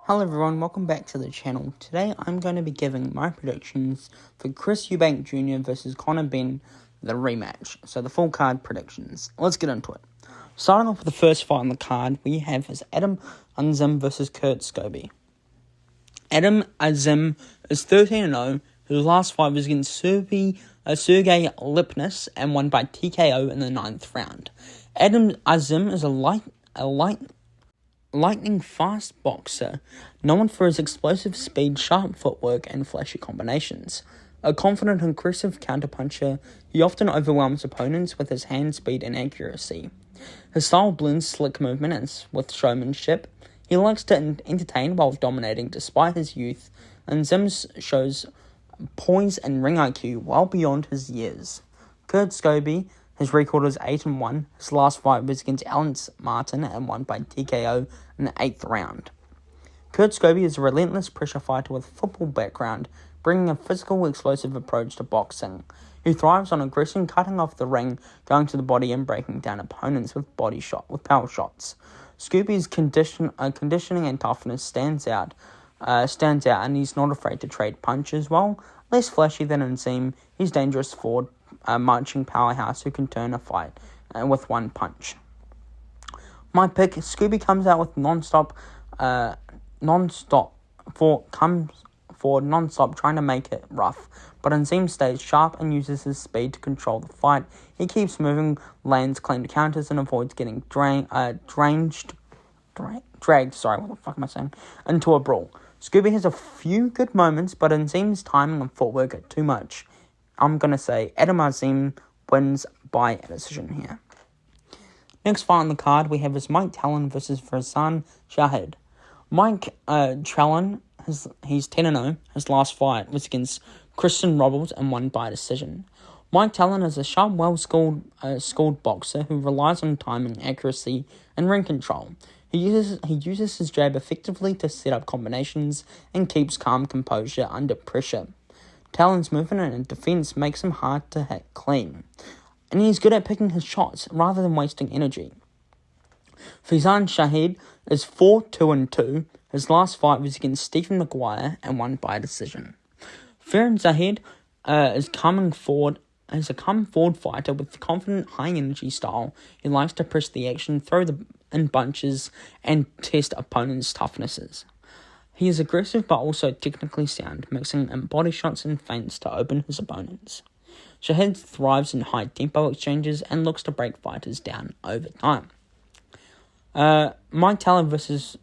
Hello everyone, welcome back to the channel. Today I'm going to be giving my predictions for Chris Eubank Jr. versus Benn, the rematch. So the full card predictions. Let's get into it. Starting off with the first fight on the card, we have is Adam Azim versus Kurt Scobie. Adam Azim is 13-0. His last fight was against Sergey Lipnis and won by TKO in the 9th round. Adam Azim is a lightning fast boxer, known for his explosive speed, sharp footwork, and flashy combinations. A confident, aggressive counterpuncher, he often overwhelms opponents with his hand speed and accuracy. His style blends slick movement with showmanship. He likes to entertain while dominating despite his youth, and Zims shows poise and ring IQ well beyond his years. Kurt Scobie, his record is 8-1. His last fight was against Alex Martin and won by TKO in the 8th round. Kurt Scobie is a relentless pressure fighter with a football background, bringing a physical, explosive approach to boxing. He thrives on aggression, cutting off the ring, going to the body, and breaking down opponents with power shots. Scobie's conditioning and toughness stands out, and he's not afraid to trade punches. While less flashy than Azim, he's dangerous forward, marching powerhouse who can turn a fight with one punch. My pick, Scobie comes out with comes forward non-stop, trying to make it rough, but Azim stays sharp and uses his speed to control the fight. He keeps moving, lands clean counters, and avoids getting dragged into a brawl. Scobie has a few good moments, but Azim's timing and footwork are too much. I'm going to say Adam Azim wins by a decision here. Next fight on the card, we have is Mike Talon versus Farzan Shahid. Mike Talon, he's 10-0. His last fight was against Christian Robles and won by decision. Mike Talon is a sharp, well-schooled boxer who relies on timing, accuracy, and ring control. He uses his jab effectively to set up combinations and keeps calm composure under pressure. Talon's movement and defense makes him hard to hit clean, and he's good at picking his shots rather than wasting energy. Farzan Shahid is 4-2. His last fight was against Stephen Maguire and won by decision. Farzan Shahid is a come-forward fighter with confident, high-energy style. He likes to press the action, throw in bunches, and test opponents' toughnesses. He is aggressive but also technically sound, mixing in body shots and feints to open his opponents. Shahid thrives in high-tempo exchanges and looks to break fighters down over time. Mike Talon versus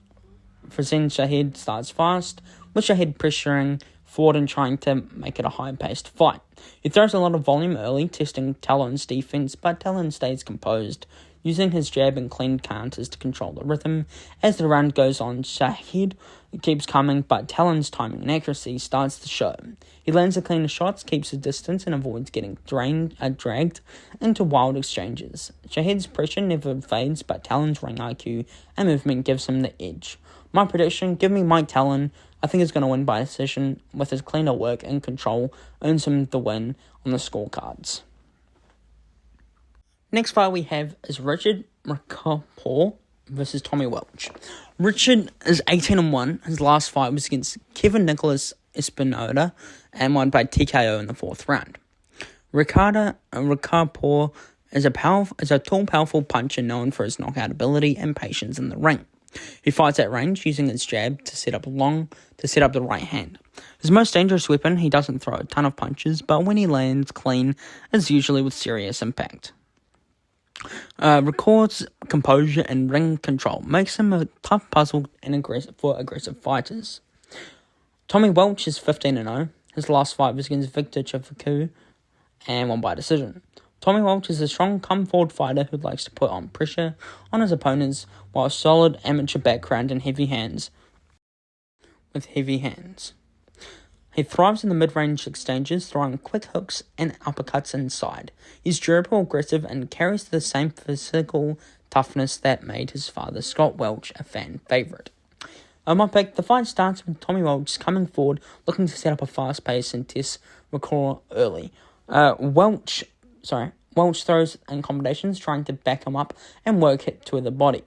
Farzan Shahid starts fast, with Shahid pressuring forward and trying to make it a high-paced fight. He throws a lot of volume early, testing Talon's defense, but Talon stays composed, using his jab and clean counters to control the rhythm. As the round goes on, Shahid keeps coming, but Talon's timing and accuracy starts to show. He lands the cleaner shots, keeps his distance, and avoids getting dragged into wild exchanges. Shahid's pressure never fades, but Talon's ring IQ and movement gives him the edge. My prediction, give me Mike Talon. I think he's going to win by decision. With his cleaner work and control, earns him the win on the scorecards. Next fight we have is Richard Riccapore versus Tommy Welch. Richard is 18-1. His last fight was against Kevin Nicholas Espinoda and won by TKO in the 4th round. Riccapore is a tall, powerful puncher known for his knockout ability and patience in the ring. He fights at range using his jab to set up the right hand. His most dangerous weapon, he doesn't throw a ton of punches, but when he lands clean, is usually with serious impact. Records composure and ring control, makes him a tough puzzle for aggressive fighters. Tommy Welch is 15-0. His last fight was against Victor Chifuku and won by decision. Tommy Welch is a strong come-forward fighter who likes to put on pressure on his opponents while a solid amateur background and heavy hands. He thrives in the mid-range exchanges, throwing quick hooks and uppercuts inside. He's durable, aggressive, and carries the same physical toughness that made his father, Scott Welch, a fan favourite. My pick, the fight starts with Tommy Welch coming forward, looking to set up a fast pace and test Riccapore early. Welch throws in combinations, trying to back him up and work it to the body.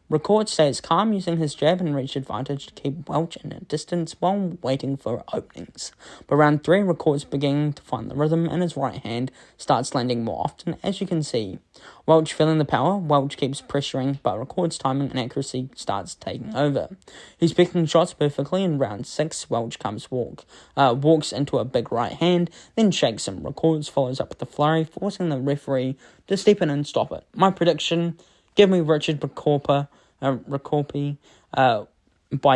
Record stays calm, using his jab and reach advantage to keep Welch in a distance while waiting for openings. But round 3, Record's beginning to find the rhythm, and his right hand starts landing more often, as you can see. Welch feeling the power, Welch keeps pressuring, but Record's timing and accuracy starts taking over. He's picking shots perfectly. In round 6, Welch walks into a big right hand, then shakes him. Records follows up with a flurry, forcing the referee to step in and stop it. My prediction: give me Richard Ricorpi by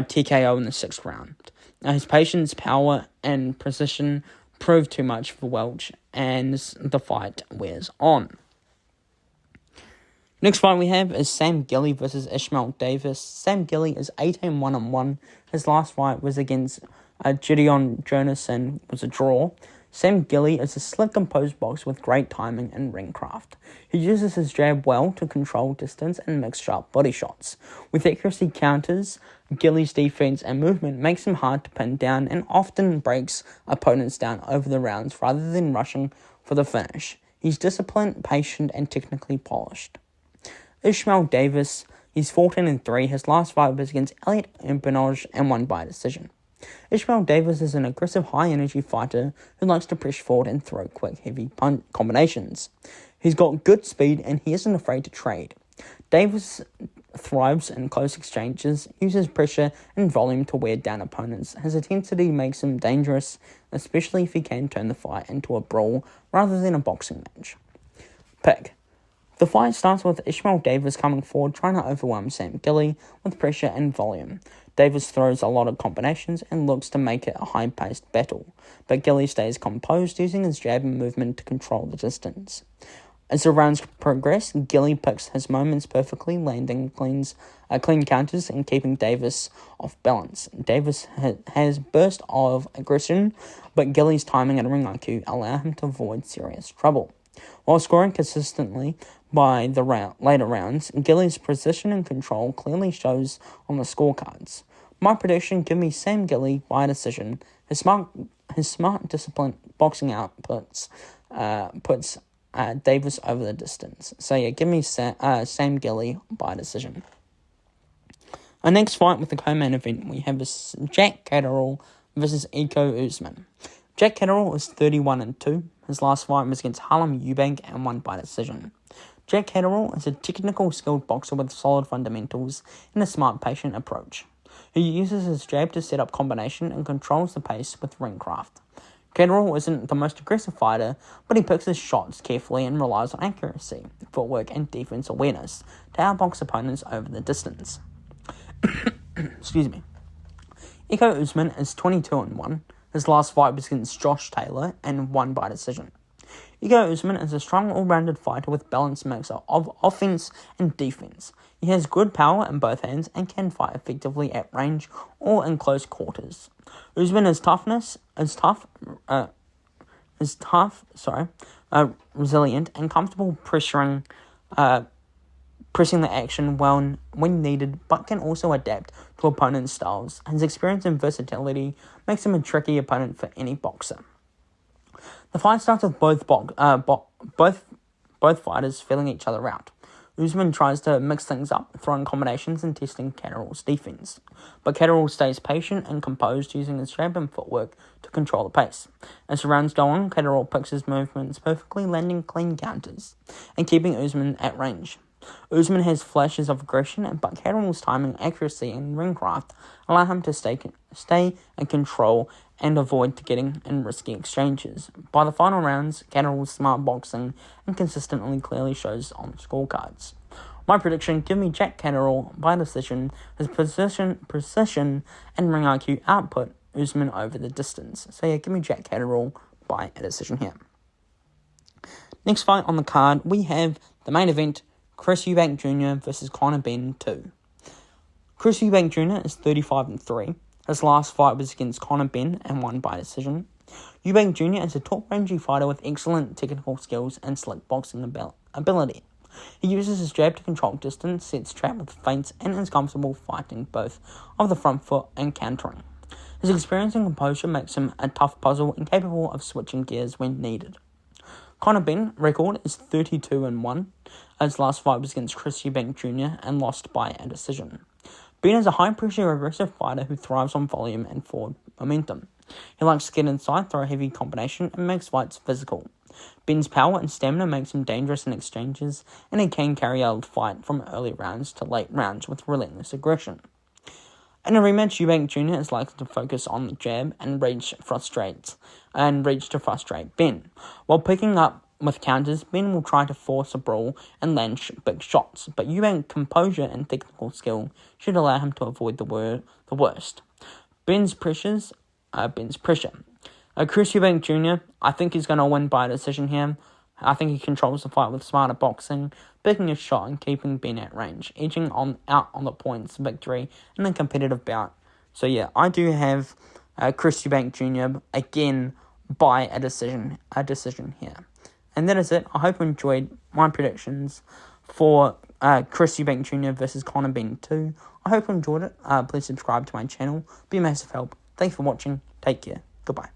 TKO in the 6th round. His patience, power, and precision proved too much for Welch, and the fight wears on. Next fight we have is Sam Gilly versus Ishmael Davis. Sam Gilly is 18-1-1. His last fight was against Gideon Jonas and was a draw. Sam Gilly is a slick, composed boxer with great timing and ring craft. He uses his jab well to control distance and mix sharp body shots. With accuracy counters, Gilly's defense and movement makes him hard to pin down and often breaks opponents down over the rounds rather than rushing for the finish. He's disciplined, patient, and technically polished. Ishmael Davis, he's 14-3. His last fight was against Elliot Eubank and won by decision. Ishmael Davis is an aggressive, high-energy fighter who likes to push forward and throw quick, heavy combinations. He's got good speed and he isn't afraid to trade. Davis thrives in close exchanges, uses pressure and volume to wear down opponents. His intensity makes him dangerous, especially if he can turn the fight into a brawl rather than a boxing match. Pick. The fight starts with Ishmael Davis coming forward, trying to overwhelm Sam Gilly with pressure and volume. Davis throws a lot of combinations and looks to make it a high-paced battle, but Gilly stays composed, using his jab and movement to control the distance. As the rounds progress, Gilly picks his moments perfectly, landing clean counters and keeping Davis off balance. Davis has burst of aggression, but Gilly's timing and ring IQ allow him to avoid serious trouble. While scoring consistently by the later rounds, Gilly's precision and control clearly shows on the scorecards. My prediction: give me Sam Gilly by decision. His smart, disciplined boxing outputs puts Davis over the distance. So yeah, give me Sam Gilly by decision. Our next fight with the co-main event we have is Jack Catterall versus Iko Usman. Jack Catterall is 31-2. His last fight was against Harlem Eubank and won by decision. Jack Catterall is a technical, skilled boxer with solid fundamentals and a smart, patient approach. He uses his jab to set up combination and controls the pace with ring craft. Catterall isn't the most aggressive fighter, but he picks his shots carefully and relies on accuracy, footwork, and defense awareness to outbox opponents over the distance. Excuse me. Iko Usman is 22-1. His last fight was against Josh Taylor and won by decision. Iko Usman is a strong, all-rounded fighter with balanced mix of offense and defense. He has good power in both hands and can fight effectively at range or in close quarters. Usman is resilient and comfortable pressing the action when needed, but can also adapt to opponents' styles. His experience and versatility makes him a tricky opponent for any boxer. The fight starts with both fighters feeling each other out. Usman tries to mix things up, throwing combinations and testing Catterall's defense. But Catterall stays patient and composed, using his jab and footwork to control the pace. As the rounds go on, Catterall picks his movements perfectly, landing clean counters and keeping Usman at range. Usman has flashes of aggression, but Catterall's timing, accuracy, and ring craft allow him to stay in control and avoid getting in risky exchanges. By the final rounds, Catterall's smart boxing and consistently clearly shows on scorecards. My prediction: give me Jack Catterall by decision. His precision, and ring IQ output Usman over the distance. So yeah, give me Jack Catterall by a decision here. Next fight on the card, we have the main event: Chris Eubank Jr. versus Conor Benn 2. Chris Eubank Jr. is 35-3. His last fight was against Conor Benn and won by decision. Eubank Jr. is a top-ranging fighter with excellent technical skills and slick boxing ability. He uses his jab to control distance, sets trap with feints, and is comfortable fighting both of the front foot and countering. His experience and composure makes him a tough puzzle and capable of switching gears when needed. Conor Benn record is 32-1. His last fight was against Chris Eubank Jr. and lost by a decision. Benn is a high-pressure, aggressive fighter who thrives on volume and forward momentum. He likes to get inside, throw a heavy combination, and makes fights physical. Benn's power and stamina makes him dangerous in exchanges, and he can carry a fight from early rounds to late rounds with relentless aggression. In a rematch, Eubank Jr. is likely to focus on the jab and reach to frustrate Benn. While picking up with counters, Benn will try to force a brawl and land big shots, but Eubank's composure and technical skill should allow him to avoid the worst. Ben's pressure. Chris Eubank Jr., I think he's going to win by decision here. I think he controls the fight with smarter boxing, picking a shot and keeping Benn at range, edging out on the points victory in a competitive bout. So yeah, I do have Chris Eubank Jr. again by a decision here. And that is it. I hope you enjoyed my predictions for Chris Eubank Jr. versus Conor Benn 2. I hope you enjoyed it. Please subscribe to my channel. Be a massive help. Thanks for watching. Take care. Goodbye.